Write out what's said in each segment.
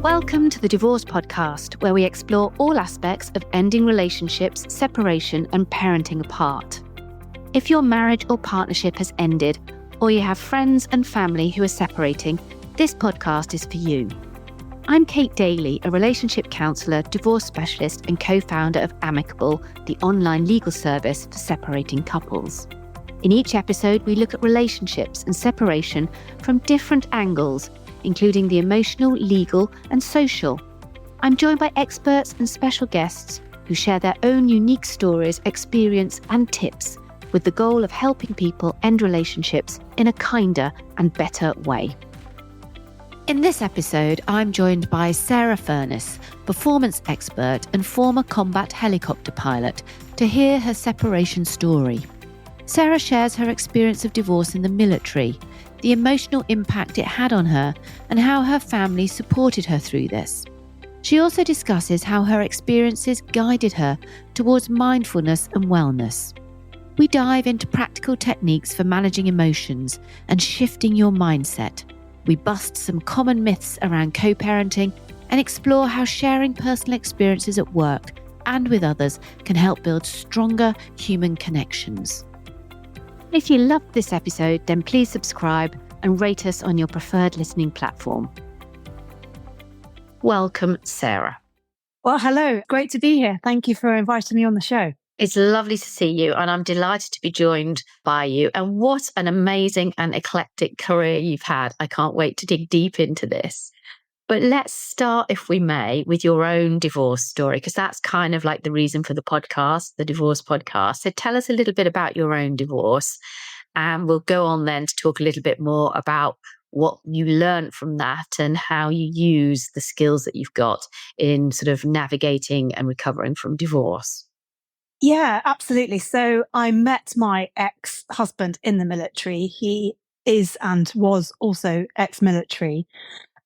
Welcome to the Divorce Podcast, where we explore all aspects of ending relationships, separation, and parenting apart. If your marriage or partnership has ended, or you have friends and family who are separating, this podcast is for you. I'm Kate Daly, a relationship counsellor, divorce specialist, and co-founder of Amicable, the online legal service for separating couples. In each episode, we look at relationships and separation from different angles, including the emotional, legal, and social. I'm joined by experts and special guests who share their own unique stories, experience, and tips, with the goal of helping people end relationships in a kinder and better way. In this episode, I'm joined by Sarah Furness, performance expert and former combat helicopter pilot, to hear her separation story. Sarah shares her experience of divorce in the military, the emotional impact it had on her, and how her family supported her through this. She also discusses how her experiences guided her towards mindfulness and wellness. We dive into practical techniques for managing emotions and shifting your mindset. We bust some common myths around co-parenting and explore how sharing personal experiences at work and with others can help build stronger human connections. If you loved this episode, then please subscribe and rate us on your preferred listening platform. Welcome, Sarah. Well, hello. Great to be here. Thank you for inviting me on the show. It's lovely to see you, and I'm delighted to be joined by you. And what an amazing and eclectic career you've had. I can't wait to dig deep into this. But let's start, if we may, with your own divorce story, because that's kind of like the reason for the podcast, the Divorce Podcast. So tell us a little bit about your own divorce, and we'll go on then to talk a little bit more about what you learned from that and how you use the skills that you've got in sort of navigating and recovering from divorce. Yeah, absolutely. So I met my ex-husband in the military. He is and was also ex-military.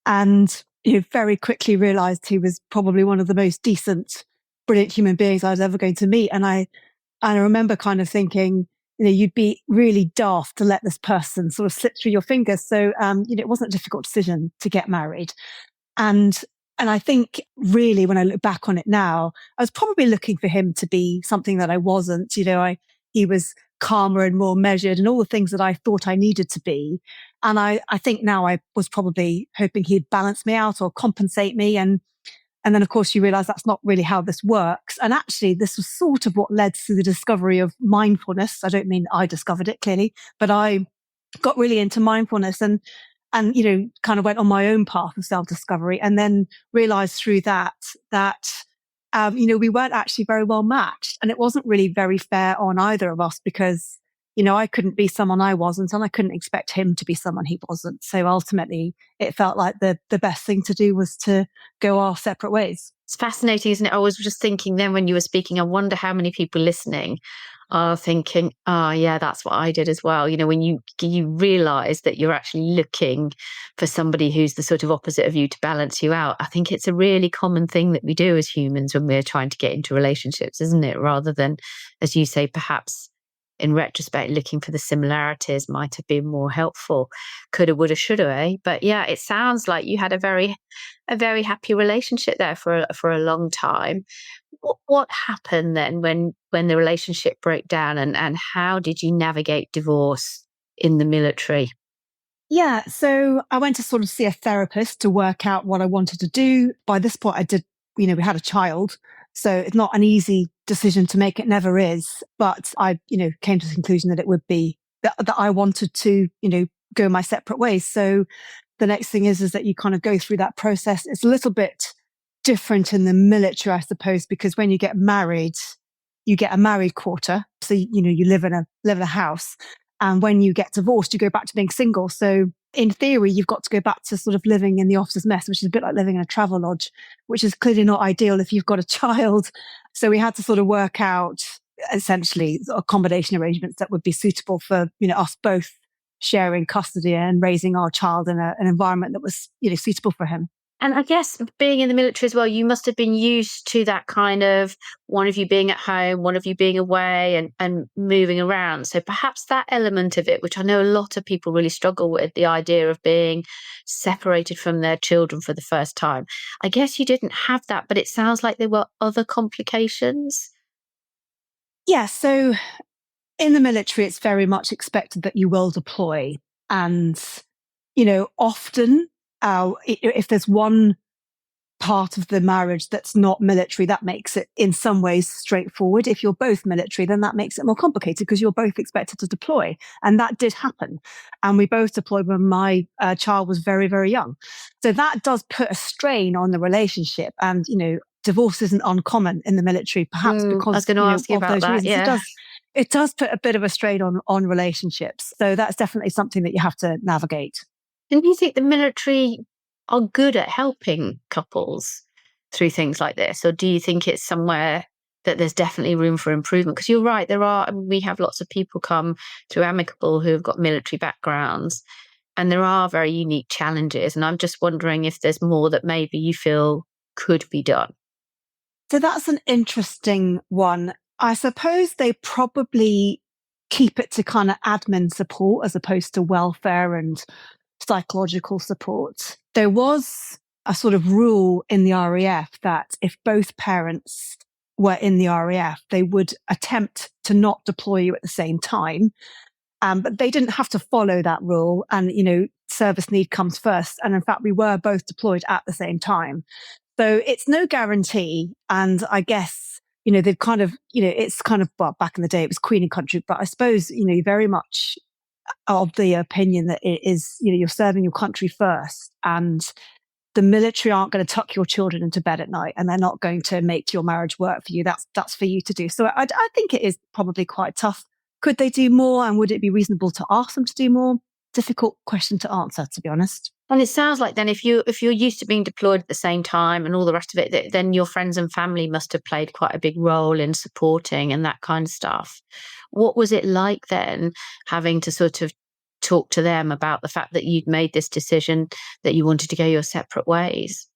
And very quickly realized he was probably one of the most decent, brilliant human beings I was ever going to meet. And I remember kind of thinking, you'd be really daft to let this person sort of slip through your fingers. So, it wasn't a difficult decision to get married. And I think really when I look back on it now, I was probably looking for him to be something that I wasn't. He was calmer and more measured and all the things that I thought I needed to be. And I think now I was probably hoping he'd balance me out or compensate me. And then, of course, you realize that's not really how this works. And actually, this was sort of what led to the discovery of mindfulness. I don't mean I discovered it clearly, but I got really into mindfulness and kind of went on my own path of self-discovery, and then realized through that we weren't actually very well matched. And it wasn't really very fair on either of us because, I couldn't be someone I wasn't, and I couldn't expect him to be someone he wasn't. So ultimately, it felt like the best thing to do was to go our separate ways. It's fascinating, isn't it? I was just thinking then when you were speaking, I wonder how many people listening are thinking, oh, yeah, that's what I did as well. When you realize that you're actually looking for somebody who's the sort of opposite of you to balance you out. I think it's a really common thing that we do as humans when we're trying to get into relationships, isn't it? Rather than, as you say, perhaps in retrospect, looking for the similarities might have been more helpful. Coulda, woulda, shoulda, eh? But yeah, it sounds like you had a very happy relationship there for a long time. What happened then when the relationship broke down, and how did you navigate divorce in the military? Yeah, so I went to sort of see a therapist to work out what I wanted to do. By this point, I did, we had a child. So it's not an easy decision to make. It never is. But I, came to the conclusion that it would be that I wanted to, go my separate ways. So the next thing is that you kind of go through that process. It's a little bit different in the military, I suppose, because when you get married, you get a married quarter. So, you live in a house. And when you get divorced, you go back to being single. So in theory, you've got to go back to sort of living in the officer's mess, which is a bit like living in a travel lodge, which is clearly not ideal if you've got a child. So we had to sort of work out essentially accommodation arrangements that would be suitable for, us both sharing custody and raising our child in an environment that was, suitable for him. And I guess being in the military as well, you must have been used to that kind of one of you being at home, one of you being away and moving around. So perhaps that element of it, which I know a lot of people really struggle with, the idea of being separated from their children for the first time. I guess you didn't have that, but it sounds like there were other complications. Yeah, so in the military, it's very much expected that you will deploy. And, often if there's one part of the marriage that's not military, that makes it in some ways straightforward. If you're both military, then that makes it more complicated because you're both expected to deploy. And that did happen. And we both deployed when my child was very, very young. So that does put a strain on the relationship. And, divorce isn't uncommon in the military, perhaps I was because, going to ask you of about those that. reasons. Yeah. It does put a bit of a strain on relationships. So that's definitely something that you have to navigate. And do you think the military are good at helping couples through things like this? Or do you think it's somewhere that there's definitely room for improvement? Because you're right, we have lots of people come through Amicable who have got military backgrounds, and there are very unique challenges. And I'm just wondering if there's more that maybe you feel could be done. So that's an interesting one. I suppose they probably keep it to kind of admin support as opposed to welfare and psychological support. There was a sort of rule in the RAF that if both parents were in the RAF, they would attempt to not deploy you at the same time. But they didn't have to follow that rule. And, service need comes first. And in fact, we were both deployed at the same time. So it's no guarantee. And I guess, they've kind of, it's kind of, well, back in the day, it was Queen and Country, but I suppose, very much of the opinion that it is, you're serving your country first. And the military aren't going to tuck your children into bed at night, and they're not going to make your marriage work for you. That's for you to do. So I think it is probably quite tough. Could they do more? And would it be reasonable to ask them to do more? Difficult question to answer, to be honest. And it sounds like then if you're used to being deployed at the same time and all the rest of it, then your friends and family must have played quite a big role in supporting and that kind of stuff. What was it like then, having to sort of talk to them about the fact that you'd made this decision, that you wanted to go your separate ways?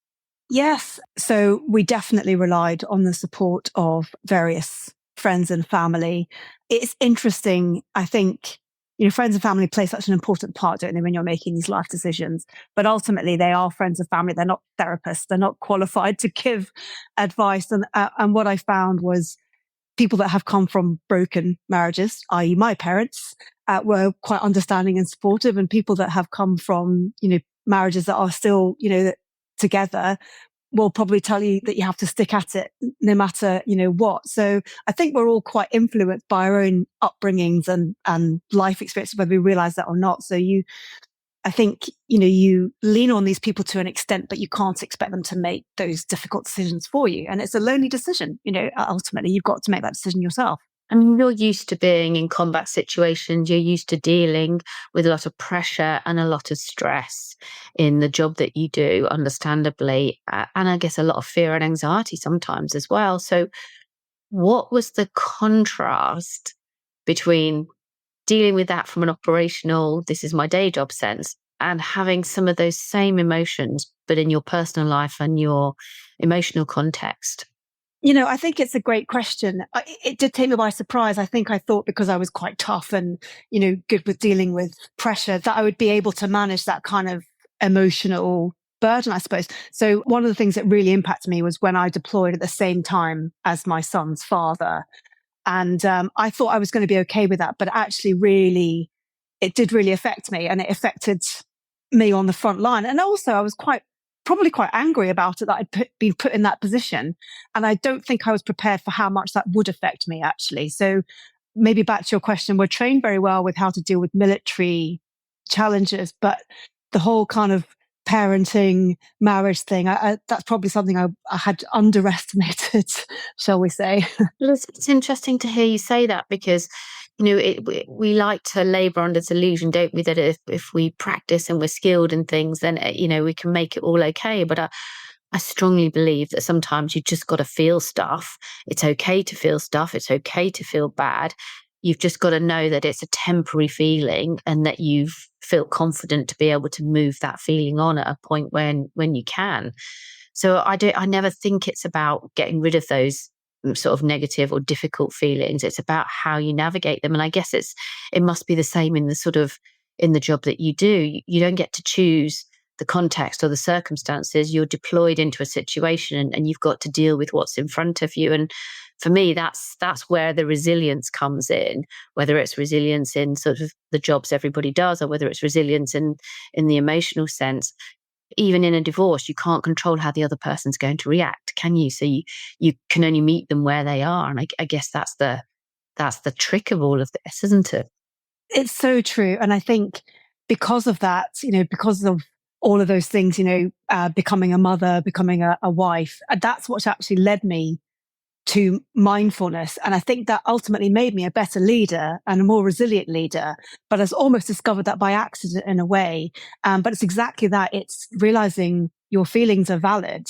Yes. So we definitely relied on the support of various friends and family. It's interesting, I think, friends and family play such an important part, don't they, when you're making these life decisions? But ultimately, they are friends and family. They're not therapists. They're not qualified to give advice. And what I found was people that have come from broken marriages, i.e. my parents, were quite understanding and supportive. And people that have come from, marriages that are still, together will probably tell you that you have to stick at it no matter, what. So I think we're all quite influenced by our own upbringings and life experiences, whether we realize that or not. So I think, you lean on these people to an extent, but you can't expect them to make those difficult decisions for you. And it's a lonely decision. Ultimately, you've got to make that decision yourself. I mean, you're used to being in combat situations. You're used to dealing with a lot of pressure and a lot of stress in the job that you do, understandably. And I guess a lot of fear and anxiety sometimes as well. So what was the contrast between dealing with that from an operational, this is my day job sense, and having some of those same emotions, but in your personal life and your emotional context? I think it's a great question. It did take me by surprise. I think I thought because I was quite tough and, good with dealing with pressure, that I would be able to manage that kind of emotional burden, I suppose. So one of the things that really impacted me was when I deployed at the same time as my son's father. And I thought I was going to be okay with that, but actually really, it did really affect me, and it affected me on the front line. And also I was probably quite angry about it, that I'd been put in that position. And I don't think I was prepared for how much that would affect me, actually. So maybe back to your question, we're trained very well with how to deal with military challenges, but the whole kind of parenting, marriage thing, that's probably something I had underestimated, shall we say. Well, it's interesting to hear you say that, because we like to labour under this illusion, don't we, that if we practice and we're skilled in things, then we can make it all okay. But I strongly believe that sometimes you just got to feel stuff. It's okay to feel stuff. It's okay to feel bad. You've just got to know that it's a temporary feeling and that you feel confident to be able to move that feeling on at a point when you can. So I never think it's about getting rid of those sort of negative or difficult feelings. It's about how you navigate them. And I guess it must be the same in the job that you do. You don't get to choose the context or the circumstances. You're deployed into a situation and you've got to deal with what's in front of you. And for me, that's where the resilience comes in, whether it's resilience in sort of the jobs everybody does or whether it's resilience in the emotional sense. Even in a divorce, you can't control how the other person's going to react, can you? So you can only meet them where they are. And I guess that's the trick of all of this, isn't it? It's so true. And I think because of that, because of all of those things, becoming a mother, becoming a wife, that's what actually led me to mindfulness. And I think that ultimately made me a better leader and a more resilient leader. But I almost discovered that by accident in a way. But it's exactly that. It's realizing your feelings are valid,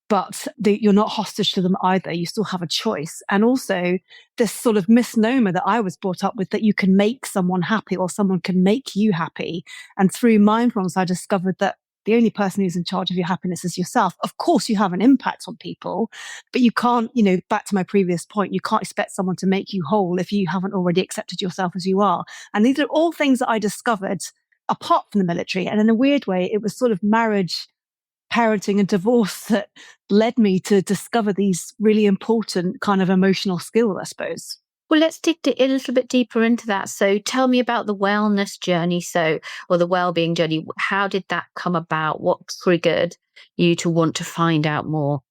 but you're not hostage to them either. You still have a choice. And also this sort of misnomer that I was brought up with, that you can make someone happy or someone can make you happy. And through mindfulness, I discovered that the only person who's in charge of your happiness is yourself. Of course, you have an impact on people, but you can't, back to my previous point, you can't expect someone to make you whole if you haven't already accepted yourself as you are. And these are all things that I discovered apart from the military. And in a weird way, it was sort of marriage, parenting and divorce that led me to discover these really important kind of emotional skills, I suppose. Well, let's dig a little bit deeper into that. So tell me about the wellness journey, or the wellbeing journey. How did that come about? What triggered you to want to find out more?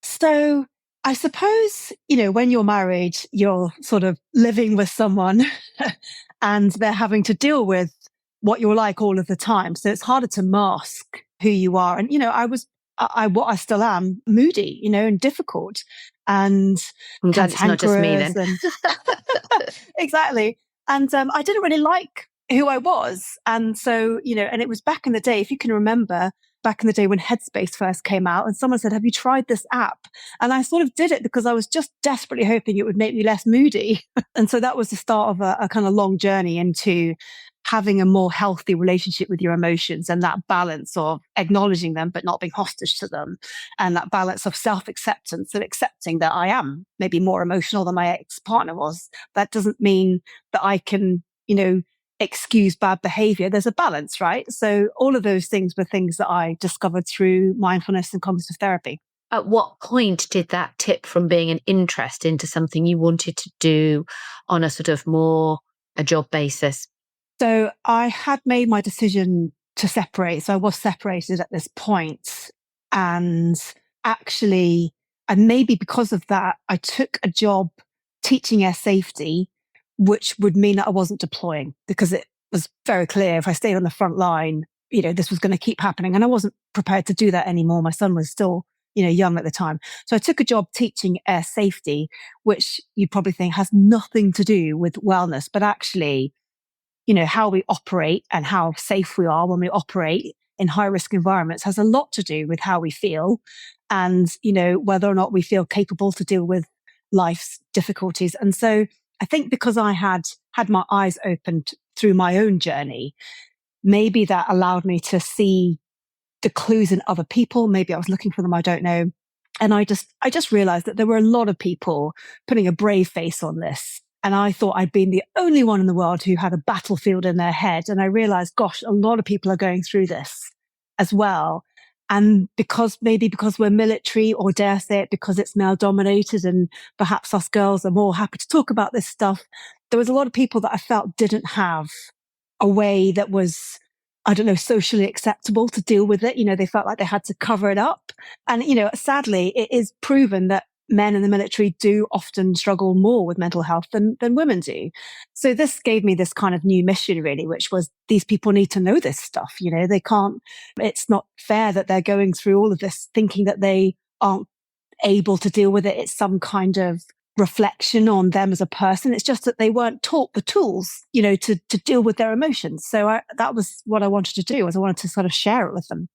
So I suppose, when you're married, you're sort of living with someone and they're having to deal with what you're like all of the time. So it's harder to mask who you are. And, what I still am, moody, and difficult and I'm glad it's not just me then. Exactly. And I didn't really like who I was. And so, and it was back in the day, if you can remember, back in the day when Headspace first came out and someone said, have you tried this app? And I sort of did it because I was just desperately hoping it would make me less moody. And so that was the start of a kind of long journey into having a more healthy relationship with your emotions and that balance of acknowledging them, but not being hostage to them. And that balance of self-acceptance and accepting that I am maybe more emotional than my ex-partner was. That doesn't mean that I can, excuse bad behavior. There's a balance, right? So all of those things were things that I discovered through mindfulness and cognitive therapy. At what point did that tip from being an interest into something you wanted to do on a sort of more a job basis? So I had made my decision to separate. So I was separated at this point. And actually, and maybe because of that, I took a job teaching air safety, which would mean that I wasn't deploying, because it was very clear if I stayed on the front line, this was going to keep happening. And I wasn't prepared to do that anymore. My son was still, young at the time. So I took a job teaching air safety, which you probably think has nothing to do with wellness, but actually, how we operate and how safe we are when we operate in high risk environments has a lot to do with how we feel and, whether or not we feel capable to deal with life's difficulties. And so I think because I had my eyes opened through my own journey, maybe that allowed me to see the clues in other people. Maybe I was looking for them. I don't know. And I just realized that there were a lot of people putting a brave face on this. And I thought I'd been the only one in the world who had a battlefield in their head. And I realized, gosh, a lot of people are going through this as well. And because we're military, or dare I say it, because it's male dominated and perhaps us girls are more happy to talk about this stuff, there was a lot of people that I felt didn't have a way that was, I don't know, socially acceptable to deal with it. They felt like they had to cover it up. And, sadly, it is proven that men in the military do often struggle more with mental health than women do. So this gave me this kind of new mission, really, which was these people need to know this stuff. They can't, it's not fair that they're going through all of this thinking that they aren't able to deal with it. It's some kind of reflection on them as a person. It's just that they weren't taught the tools, to deal with their emotions. So that was what I wanted to do, was I wanted to sort of share it with them.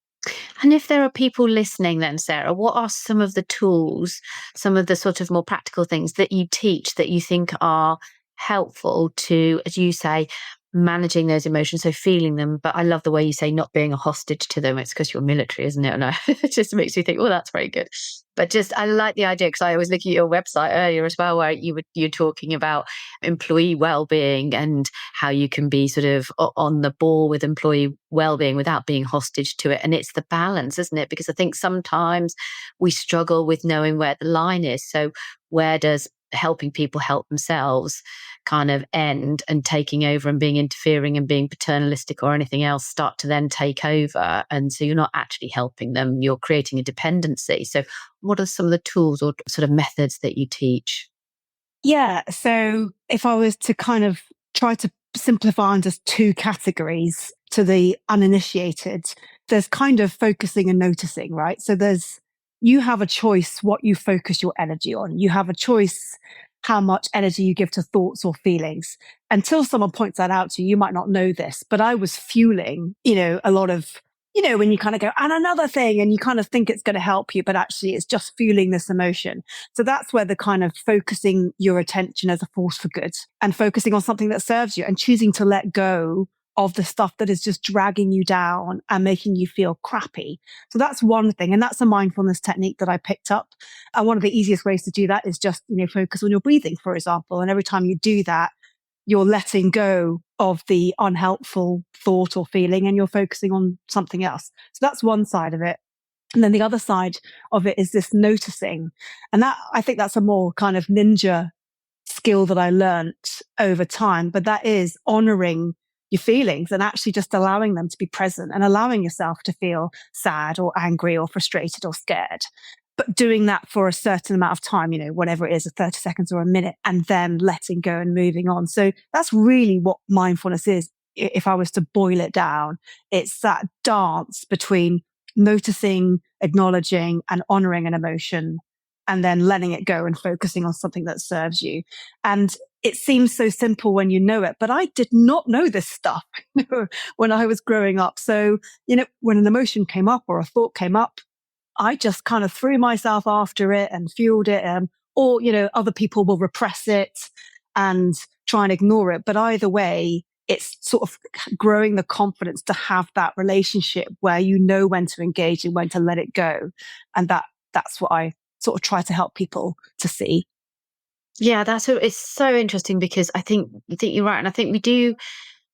And if there are people listening then, Sarah, what are some of the tools, some of the sort of more practical things that you teach that you think are helpful to, as you say, managing those emotions, so feeling them. But I love the way you say not being a hostage to them. It's because you're military, isn't it? And it just makes me think, well, that's very good. But just, I like the idea, because I was looking at your website earlier as well, where you're talking about employee well-being and how you can be sort of on the ball with employee well-being without being hostage to it. And it's the balance, isn't it? Because I think sometimes we struggle with knowing where the line is. So where does helping people help themselves kind of end, and taking over and being interfering and being paternalistic or anything else start to then take over? And so you're not actually helping them, you're creating a dependency. So what are some of the tools or sort of methods that you teach? Yeah. So if I was to kind of try to simplify on just two categories to the uninitiated, there's kind of focusing and noticing, right? So you have a choice what you focus your energy on. You have a choice how much energy you give to thoughts or feelings. Until someone points that out to you, you might not know this, but I was fueling, a lot of, when you kind of go, and another thing, and you kind of think it's going to help you, but actually it's just fueling this emotion. So that's where the kind of focusing your attention as a force for good and focusing on something that serves you and choosing to let go of the stuff that is just dragging you down and making you feel crappy. So that's one thing. And that's a mindfulness technique that I picked up. And one of the easiest ways to do that is just, focus on your breathing, for example. And every time you do that, you're letting go of the unhelpful thought or feeling and you're focusing on something else. So that's one side of it. And then the other side of it is this noticing. And that, I think that's a more kind of ninja skill that I learnt over time, but that is honoring your feelings and actually just allowing them to be present and allowing yourself to feel sad or angry or frustrated or scared. But doing that for a certain amount of time, whatever it is, 30 seconds or a minute, and then letting go and moving on. So that's really what mindfulness is. If I was to boil it down, it's that dance between noticing, acknowledging, and honoring an emotion, and then letting it go and focusing on something that serves you. And it seems so simple when you know it, but I did not know this stuff when I was growing up. So, when an emotion came up or a thought came up, I just kind of threw myself after it and fueled it. Or, other people will repress it and try and ignore it. But either way, it's sort of growing the confidence to have that relationship where you know when to engage and when to let it go. And that's what I sort of try to help people to see. Yeah, it's so interesting, because I think you're right. And I think we do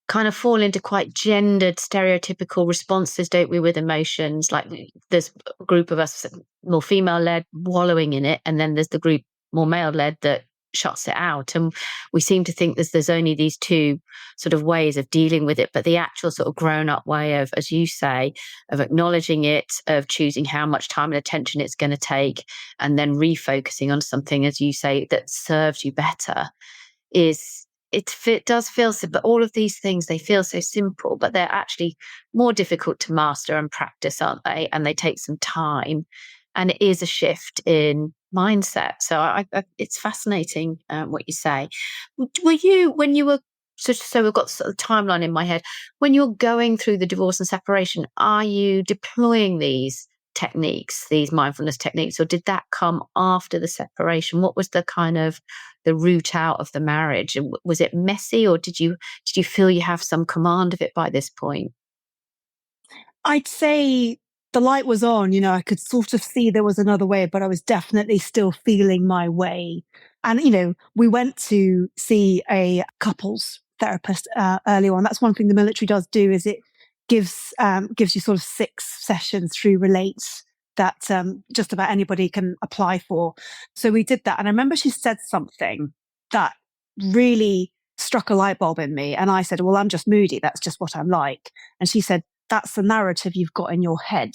kind of fall into quite gendered, stereotypical responses, don't we, with emotions? Like there's a group of us more female led wallowing in it, and then there's the group more male led that shuts it out. And we seem to think there's only these two sort of ways of dealing with it, but the actual sort of grown up way of, as you say, of acknowledging it, of choosing how much time and attention it's going to take, and then refocusing on something, as you say, that serves you better, it does feel simple. But all of these things, they feel so simple, but they're actually more difficult to master and practice, aren't they? And they take some time, and it is a shift in mindset. So it's fascinating what you say. Were you, when you were so we've got sort of timeline in my head, when you're going through the divorce and separation, are you deploying these techniques, these mindfulness techniques, or did that come after the separation? What was the kind of the route out of the marriage? And was it messy, or did you feel you have some command of it by this point? I'd say the light was on, I could sort of see there was another way, but I was definitely still feeling my way. And, we went to see a couples therapist early on. That's one thing the military does do, is it gives you sort of 6 sessions through Relate that just about anybody can apply for. So we did that. And I remember she said something that really struck a light bulb in me. And I said, well, I'm just moody. That's just what I'm like. And she said, that's the narrative you've got in your head.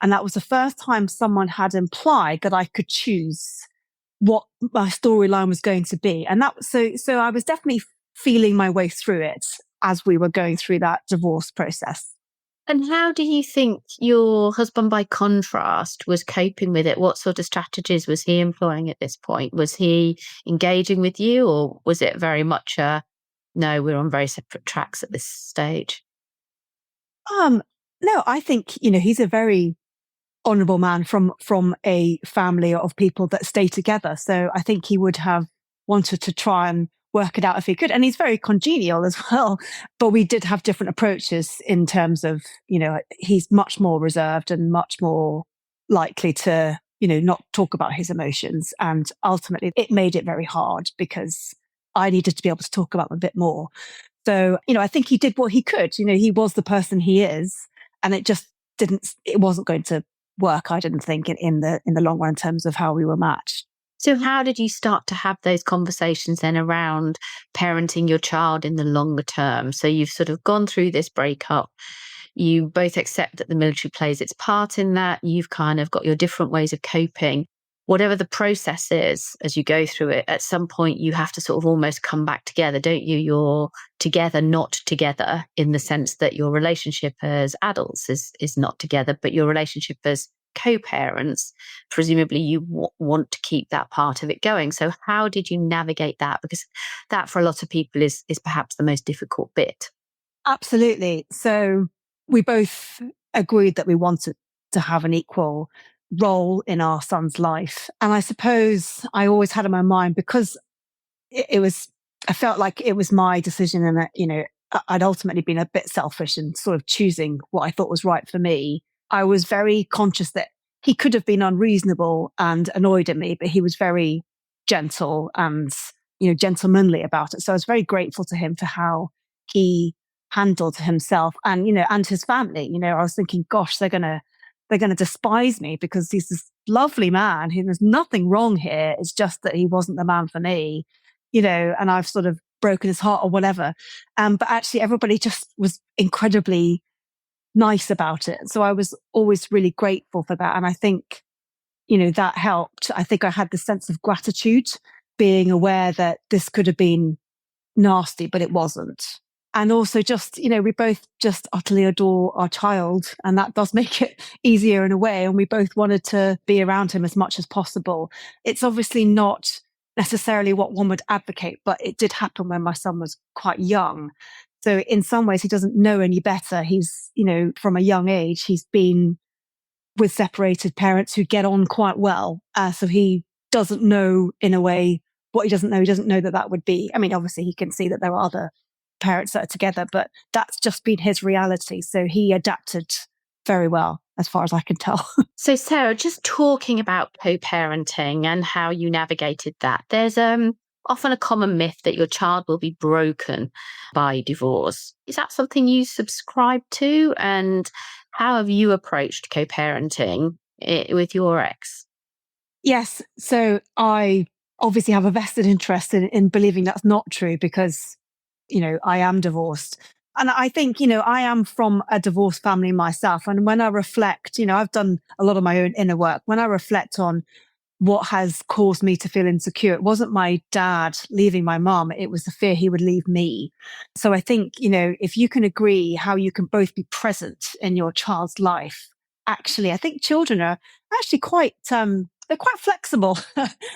And that was the first time someone had implied that I could choose what my storyline was going to be. And so I was definitely feeling my way through it as we were going through that divorce process. And how do you think your husband, by contrast, was coping with it? What sort of strategies was he employing at this point? Was he engaging with you, or was it very much no, we're on very separate tracks at this stage? No, I think, he's a very honorable man from a family of people that stay together. So I think he would have wanted to try and work it out if he could. And he's very congenial as well. But we did have different approaches in terms of, he's much more reserved and much more likely to, not talk about his emotions. And ultimately, it made it very hard because I needed to be able to talk about them a bit more. So, I think he did what he could. He was the person he is, and it wasn't going to work, I didn't think, in the long run in terms of how we were matched. So how did you start to have those conversations then around parenting your child in the longer term? So you've sort of gone through this breakup. You both accept that the military plays its part in that. You've kind of got your different ways of coping. Whatever the process is as you go through it, at some point you have to sort of almost come back together, don't you? You're together, not together, in the sense that your relationship as adults is not together, but your relationship as co-parents, presumably you want to keep that part of it going. So how did you navigate that? Because that for a lot of people is perhaps the most difficult bit. Absolutely. So we both agreed that we wanted to have an equal role in our son's life. And I suppose I always had in my mind, because I felt like it was my decision, and that, I'd ultimately been a bit selfish and sort of choosing what I thought was right for me. I was very conscious that he could have been unreasonable and annoyed at me, but he was very gentle and, gentlemanly about it. So I was very grateful to him for how he handled himself and, and his family. I was thinking, gosh, they're going to despise me because he's this lovely man. There's nothing wrong here. It's just that he wasn't the man for me, and I've sort of broken his heart or whatever. But actually everybody just was incredibly nice about it. So I was always really grateful for that. And I think, that helped. I think I had this sense of gratitude, being aware that this could have been nasty, but it wasn't. And also just, we both just utterly adore our child, and that does make it easier in a way. And we both wanted to be around him as much as possible. It's obviously not necessarily what one would advocate, but it did happen when my son was quite young. So in some ways, he doesn't know any better. He's, from a young age, he's been with separated parents who get on quite well. So he doesn't know, in a way, what he doesn't know. He doesn't know that would be, I mean, obviously he can see that there are other parents that are together, but that's just been his reality. So he adapted very well, as far as I can tell. So Sarah, just talking about co-parenting and how you navigated that, there's often a common myth that your child will be broken by divorce. Is that something you subscribe to? And how have you approached co-parenting with your ex? Yes. So I obviously have a vested interest in believing that's not true because, I am divorced. And I think, I am from a divorced family myself. And when I reflect, I've done a lot of my own inner work. When I reflect on what has caused me to feel insecure, it wasn't my dad leaving my mum. It was the fear he would leave me. So I think, if you can agree how you can both be present in your child's life, actually, I think children are actually they're quite flexible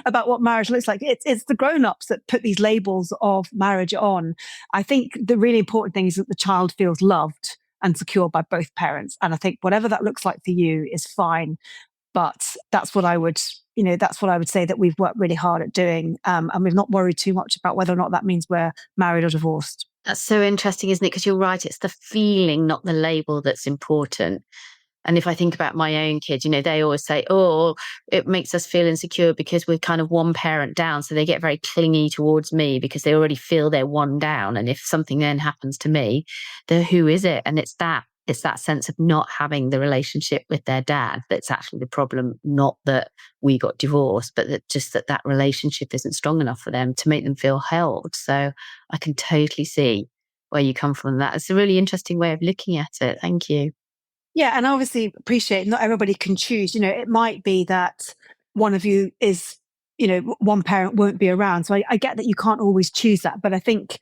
about what marriage looks like. It's the grown-ups that put these labels of marriage on. I think the really important thing is that the child feels loved and secure by both parents. And I think whatever that looks like for you is fine. But that's what I would say that we've worked really hard at doing. And we've not worried too much about whether or not that means we're married or divorced. That's so interesting, isn't it? Because you're right, it's the feeling, not the label, that's important. And if I think about my own kids, they always say, oh, it makes us feel insecure because we're kind of one parent down. So they get very clingy towards me because they already feel they're one down. And if something then happens to me, then who is it? And it's that sense of not having the relationship with their dad that's actually the problem, not that we got divorced, but that relationship isn't strong enough for them to make them feel held. So I can totally see where you come from. That it's a really interesting way of looking at it. Thank you. Yeah, and I obviously appreciate not everybody can choose. It might be that one of you is, one parent won't be around. So I get that you can't always choose that. But I think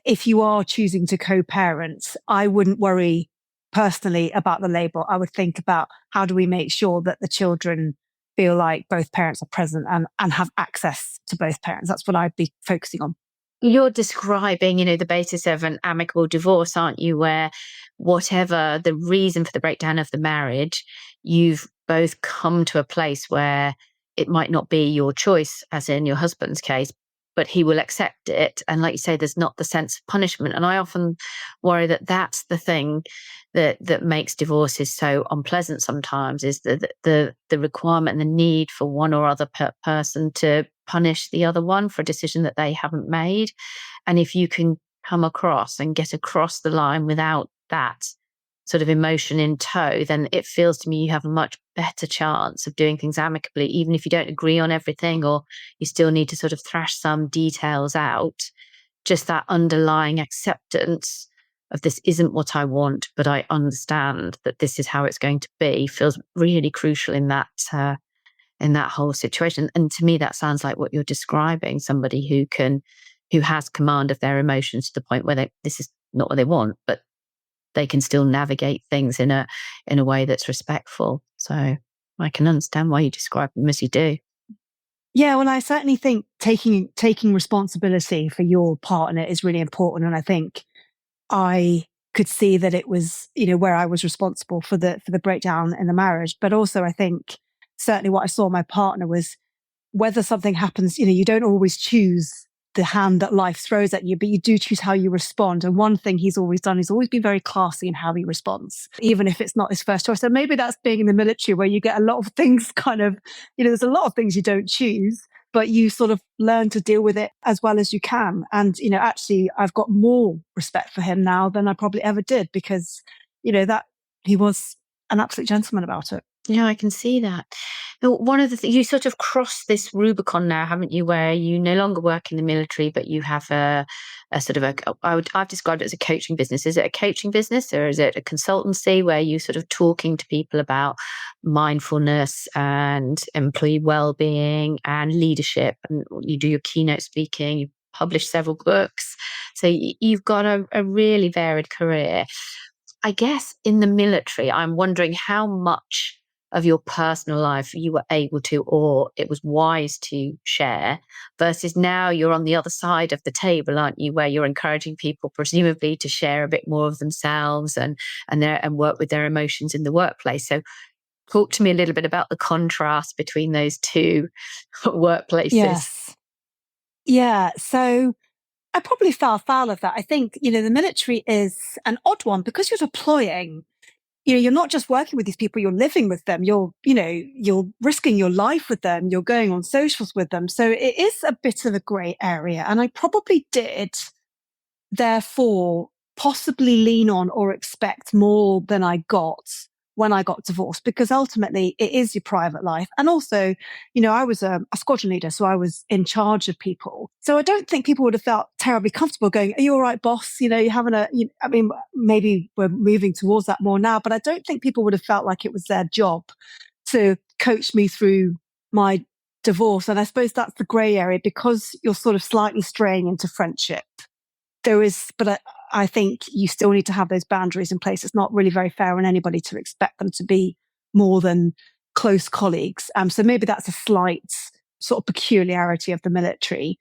if you are choosing to co-parent, I wouldn't worry personally about the label. I would think about how do we make sure that the children feel like both parents are present and have access to both parents. That's what I'd be focusing on. You're describing, the basis of an amicable divorce, aren't you? Where whatever the reason for the breakdown of the marriage, you've both come to a place where it might not be your choice, as in your husband's case, but he will accept it. And like you say, there's not the sense of punishment. And I often worry that that's the thing that makes divorces so unpleasant sometimes, is the requirement and the need for one or other person to punish the other one for a decision that they haven't made. And if you can come across and get across the line without that sort of emotion in tow, then it feels to me you have a much better chance of doing things amicably, even if you don't agree on everything, or you still need to sort of thrash some details out. Just that underlying acceptance of this isn't what I want, but I understand that this is how it's going to be, feels really crucial in that whole situation. And to me, that sounds like what you're describing: somebody who has command of their emotions to the point where this is not what they want, but they can still navigate things in a way that's respectful. So I can understand why you describe them as you do. Yeah, well, I certainly think taking responsibility for your partner is really important. And I think I could see that it was, where I was responsible for the breakdown in the marriage. But also I think certainly what I saw in my partner was, whether something happens, you don't always choose the hand that life throws at you, but you do choose how you respond. And one thing he's always done, he's always been very classy in how he responds, even if it's not his first choice. So maybe that's being in the military, where you get a lot of things kind of, there's a lot of things you don't choose, but you sort of learn to deal with it as well as you can. And, actually I've got more respect for him now than I probably ever did, because, that he was an absolute gentleman about it. Yeah, I can see that. Now, one of the things, you sort of crossed this Rubicon now, haven't you, where you no longer work in the military, but you have a sort of I've described it as a coaching business. Is it a coaching business, or is it a consultancy where you sort of talking to people about mindfulness and employee well-being and leadership, and you do your keynote speaking, you publish several books. So you've got a really varied career. I guess in the military, I'm wondering how much of your personal life you were able to, or it was wise to share, versus now you're on the other side of the table, aren't you, where you're encouraging people presumably to share a bit more of themselves and work with their emotions in the workplace. So talk to me a little bit about the contrast between those two workplaces. Yes. Yeah. So I probably fell foul of that. I think, the military is an odd one because you're deploying. You're not just working with these people, you're living with them. You're risking your life with them. You're going on socials with them. So it is a bit of a grey area. And I probably did, therefore, possibly lean on or expect more than I got when I got divorced, because ultimately it is your private life. And also, I was a squadron leader, so I was in charge of people. So I don't think people would have felt terribly comfortable going, "Are you all right, boss? You're having I mean, maybe we're moving towards that more now, but I don't think people would have felt like it was their job to coach me through my divorce. And I suppose that's the grey area, because you're sort of slightly straying into friendship. There is, but I think you still need to have those boundaries in place. It's not really very fair on anybody to expect them to be more than close colleagues. So maybe that's a slight sort of peculiarity of the military.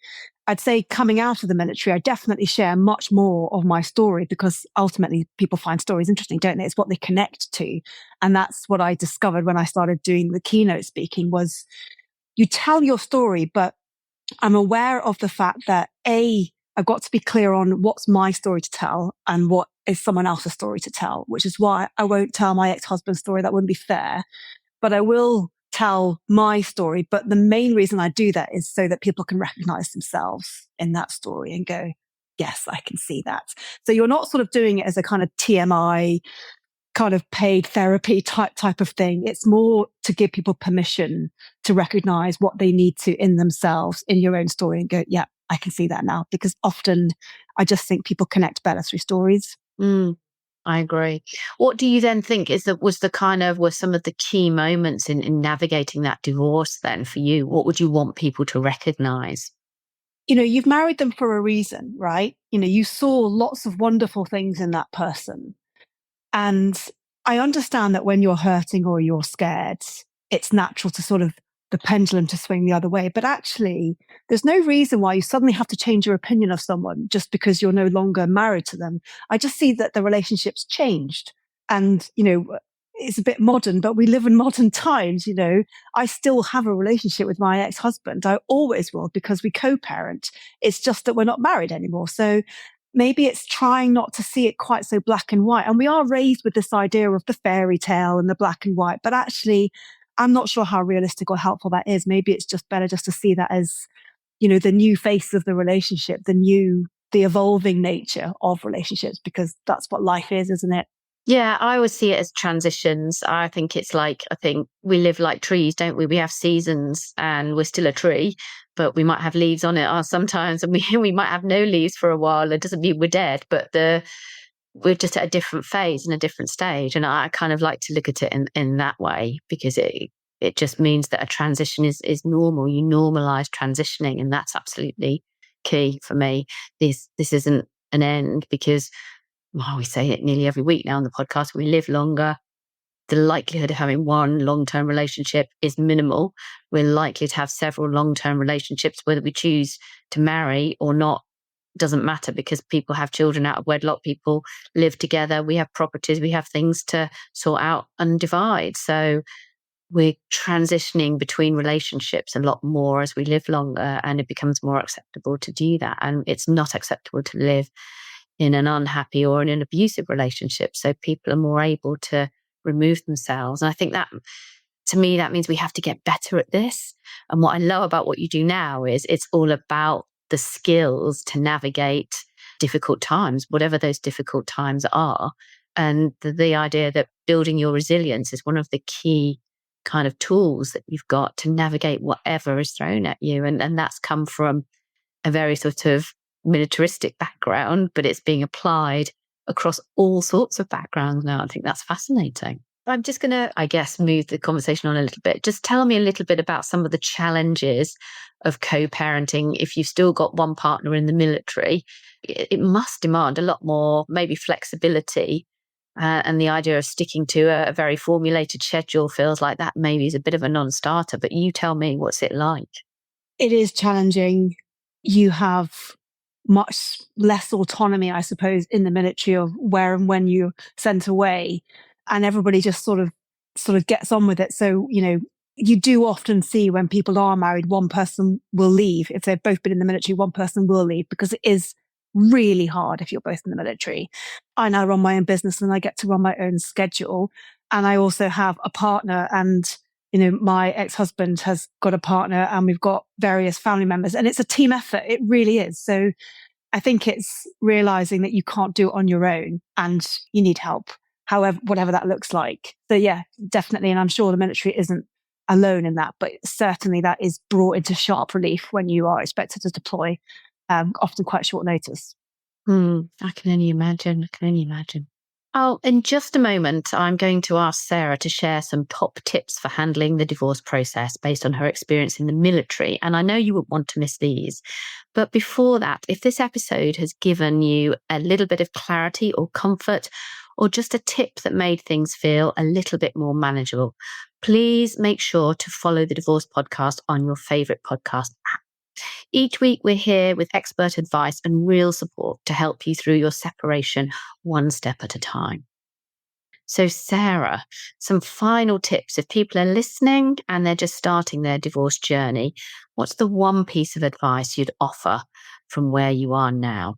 I'd say coming out of the military, I definitely share much more of my story, because ultimately people find stories interesting, don't they? It's what they connect to. And that's what I discovered when I started doing the keynote speaking, was you tell your story, but I'm aware of the fact that I've got to be clear on what's my story to tell and what is someone else's story to tell, which is why I won't tell my ex-husband's story. That wouldn't be fair, but I will tell my story. But the main reason I do that is so that people can recognize themselves in that story and go, yes, I can see that. So you're not sort of doing it as a kind of TMI, kind of paid therapy type of thing. It's more to give people permission to recognize what they need to in themselves, in your own story, and go, yeah, I can see that now. Because often I just think people connect better through stories. I agree. What do you then think were some of the key moments in navigating that divorce then for you? What would you want people to recognize? You've married them for a reason, right? You saw lots of wonderful things in that person. And I understand that when you're hurting or you're scared, it's natural to sort of the pendulum to swing the other way. But actually, there's no reason why you suddenly have to change your opinion of someone just because you're no longer married to them. I just see that the relationship's changed. And, it's a bit modern, but we live in modern times. I still have a relationship with my ex-husband. I always will, because we co-parent. It's just that we're not married anymore. So maybe it's trying not to see it quite so black and white. And we are raised with this idea of the fairy tale and the black and white, but actually I'm not sure how realistic or helpful that is. Maybe it's just better just to see that as, the new face of the relationship, the evolving nature of relationships, because that's what life is, isn't it? Yeah, I always see it as transitions. I think we live like trees, don't we? We have seasons and we're still a tree, but we might have leaves on it sometimes, and we might have no leaves for a while. It doesn't mean we're dead, but we're just at a different phase and a different stage. And I kind of like to look at it in that way, because it just means that a transition is normal. You normalize transitioning, and that's absolutely key for me. This isn't an end, because we say it nearly every week now on the podcast, we live longer. The likelihood of having one long-term relationship is minimal. We're likely to have several long-term relationships. Whether we choose to marry or not doesn't matter, because people have children out of wedlock, people live together, we have properties, we have things to sort out and divide. So we're transitioning between relationships a lot more as we live longer, and it becomes more acceptable to do that. And it's not acceptable to live in an unhappy or in an abusive relationship. So people are more able to remove themselves. And I think that, to me, that means we have to get better at this. And what I love about what you do now is it's all about the skills to navigate difficult times, whatever those difficult times are. And the idea that building your resilience is one of the key kind of tools that you've got to navigate whatever is thrown at you. And that's come from a very sort of militaristic background, but it's being applied across all sorts of backgrounds now. I think that's fascinating. I'm just going to, I guess, move the conversation on a little bit. Just tell me a little bit about some of the challenges of co-parenting. If you've still got one partner in the military, it must demand a lot more, maybe flexibility. And the idea of sticking to a very formulated schedule feels like that maybe is a bit of a non-starter. But you tell me, what's it like? It is challenging. You have much less autonomy, I suppose, in the military, of where and when you're sent away, and everybody just sort of gets on with it. So, you do often see when people are married, one person will leave. If they've both been in the military, one person will leave, because it is really hard if you're both in the military. I now run my own business and I get to run my own schedule. And I also have a partner, and my ex-husband has got a partner, and we've got various family members, and it's a team effort. It really is. So I think it's realizing that you can't do it on your own and you need help, whatever that looks like. So yeah, definitely. And I'm sure the military isn't alone in that, but certainly that is brought into sharp relief when you are expected to deploy, often quite short notice. I can only imagine. Oh, in just a moment, I'm going to ask Sarah to share some top tips for handling the divorce process based on her experience in the military. And I know you wouldn't want to miss these. But before that, if this episode has given you a little bit of clarity or comfort, or just a tip that made things feel a little bit more manageable, please make sure to follow the Divorce Podcast on your favorite podcast app. Each week, we're here with expert advice and real support to help you through your separation one step at a time. So, Sarah, some final tips. If people are listening and they're just starting their divorce journey, what's the one piece of advice you'd offer from where you are now?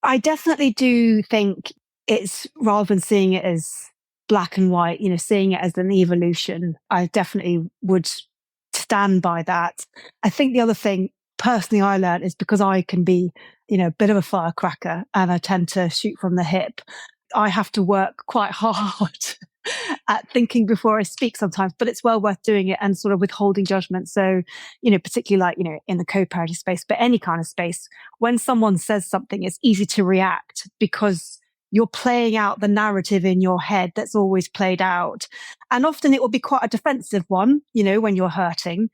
I definitely do think it's, rather than seeing it as black and white, seeing it as an evolution, I definitely would stand by that. I think the other thing personally I learned is, because I can be, a bit of a firecracker and I tend to shoot from the hip, I have to work quite hard at thinking before I speak sometimes, but it's well worth doing it and sort of withholding judgment. So, particularly like, in the co-parenting space, but any kind of space, when someone says something, it's easy to react because you're playing out the narrative in your head that's always played out. And often it will be quite a defensive one, when you're hurting.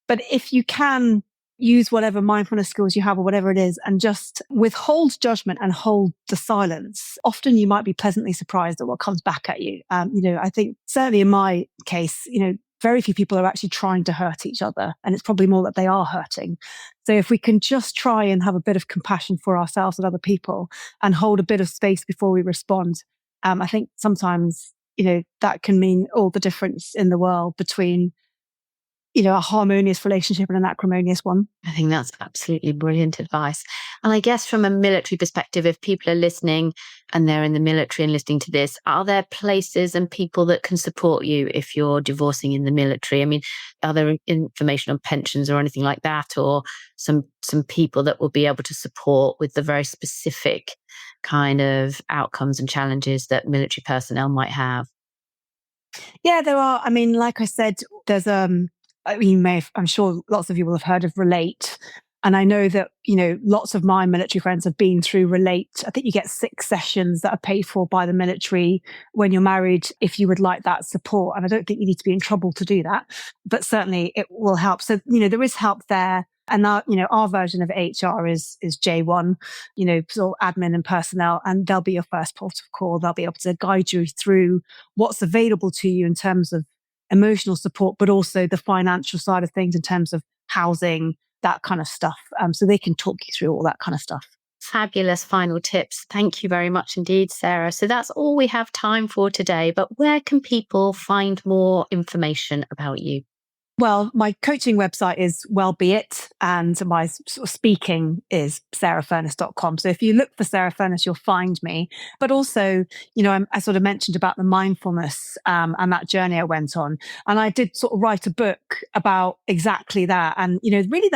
But if you can use whatever mindfulness skills you have or whatever it is, and just withhold judgment and hold the silence, often you might be pleasantly surprised at what comes back at you. I think certainly in my case, very few people are actually trying to hurt each other, and it's probably more that they are hurting. So if we can just try and have a bit of compassion for ourselves and other people and hold a bit of space before we respond, I think sometimes that can mean all the difference in the world between, a harmonious relationship and an acrimonious one. I think that's absolutely brilliant advice. And I guess from a military perspective, if people are listening and they're in the military and listening to this, are there places and people that can support you if you're divorcing in the military? I mean, are there information on pensions or anything like that, or some people that will be able to support with the very specific kind of outcomes and challenges that military personnel might have? Yeah, there are. I mean, like I said, there's I'm sure lots of you will have heard of Relate. And I know that, lots of my military friends have been through Relate. I think you get 6 sessions that are paid for by the military when you're married, if you would like that support. And I don't think you need to be in trouble to do that, but certainly it will help. So, there is help there. And our version of HR is J1, sort of admin and personnel, and they'll be your first port of call. They'll be able to guide you through what's available to you in terms of emotional support, but also the financial side of things in terms of housing, that kind of stuff. So they can talk you through all that kind of stuff. Fabulous final tips. Thank you very much indeed, Sarah. So that's all we have time for today, but where can people find more information about you? Well, my coaching website is wellbeing, and my sort of speaking is sarahfurness.com. So if you look for Sarah Furness, you'll find me. But also, I sort of mentioned about the mindfulness and that journey I went on. And I did sort of write a book about exactly that. And, really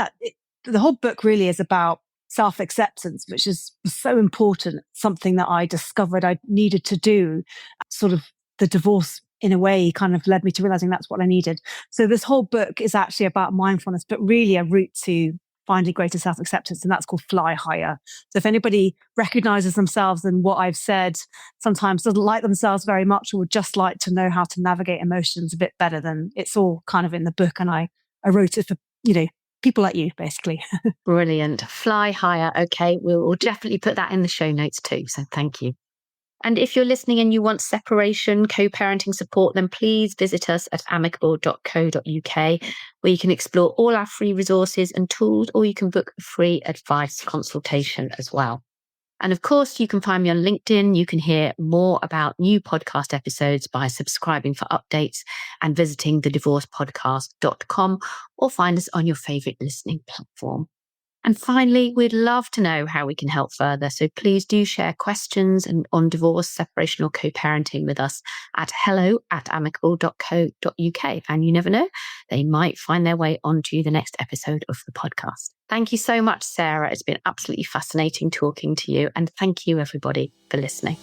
the whole book really is about self-acceptance, which is so important, something that I discovered I needed to do. Sort of the divorce in a way kind of led me to realizing that's what I needed. So this whole book is actually about mindfulness, but really a route to finding greater self-acceptance, and that's called Fly Higher. So if anybody recognizes themselves in what I've said, sometimes doesn't like themselves very much, or would just like to know how to navigate emotions a bit better, then it's all kind of in the book. And I wrote it for, people like you, basically. Brilliant. Fly Higher. Okay, we'll definitely put that in the show notes too. So thank you. And if you're listening and you want separation, co-parenting support, then please visit us at amicable.co.uk, where you can explore all our free resources and tools, or you can book a free advice consultation as well. And of course, you can find me on LinkedIn. You can hear more about new podcast episodes by subscribing for updates and visiting thedivorcepodcast.com, or find us on your favorite listening platform. And finally, we'd love to know how we can help further. So please do share questions on divorce, separation, or co-parenting with us at hello@amicable.co.uk. And you never know, they might find their way onto the next episode of the podcast. Thank you so much, Sarah. It's been absolutely fascinating talking to you. And thank you, everybody, for listening.